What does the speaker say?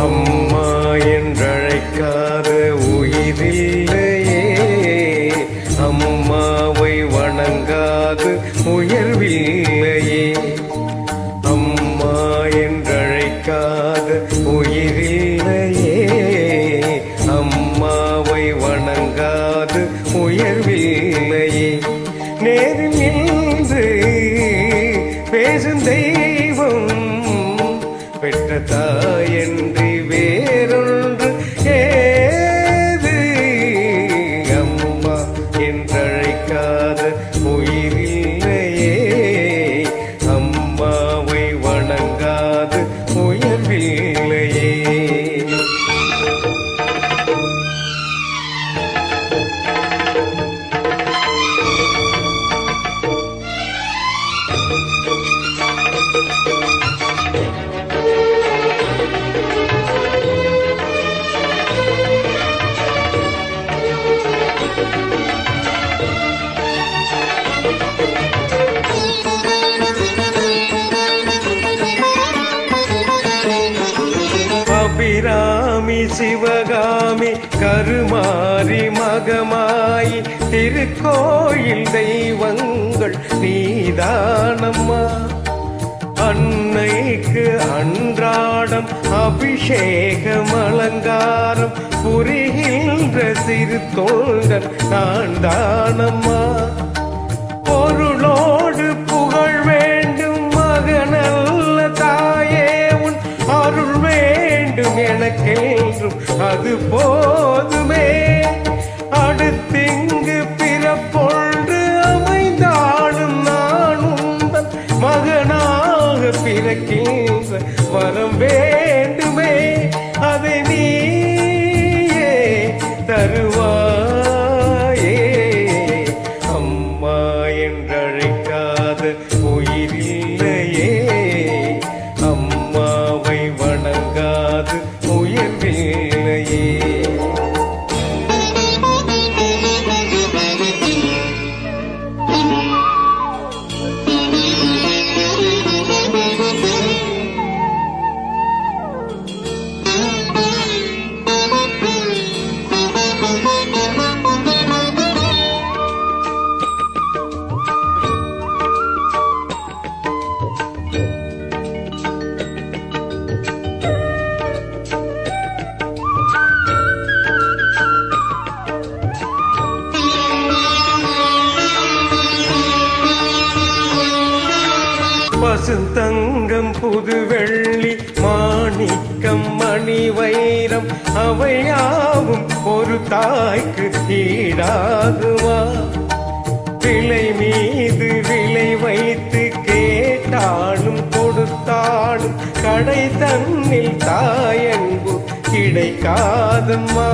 அம்மா என்றழைக்காத உயிரில்லையே, அம்மாவை வணங்காது உயர்வில்லையே. அம்மா என்றழைக்காத உயிரில்லையே, அம்மாவை வணங்காது உயர்வில்லையே. நேரில் நின்று பேசும் தெய்வம் பெற்ற தாயன்றி வேறொன்று ஏது. அம்மா என்றழைக்காத உயிரில்லையே, அம்மாவை வணங்காது உயர்வில்லையே. அபிராமி சிவகாமி கருமாரி மகமாயி திருக்கோயில் தெய்வங்கள் நீதானம்மா. அன்னைக்கு அன்றாடம் அபிஷேகம் அலங்காரம் புரிகின்ற சிறு தொண்டன் நான் தானம்மா. பொருளோடு புகழ் வேண்டும் மகனல்ல தாயே, உன் அருள் வேண்டும் எனக்கென்றும் அது போதுமே. அடுத்திங்கு பிறப்பொன்று அமைந்தாலும் நான் உந்தன் மகனாக பிறக்கின்ற வரம் வேண்டுமே. அதை நீயே தருவாயே. அம்மா என்றழைக்காத உயிரில்லையே, அம்மாவை வணங்காது உயர்வில்லையே. பசுந்தங்கம் புது வெள்ளி மாணிக்கம் மணி வைரம் அவையாவும் ஒரு தாய்க்கு ஈடாகுமா. விலை மீது விலை வைத்து கேட்டாலும் கொடுத்தாலும் கடை தன்னில் தாயன்பு கிடைக்காதம்மா.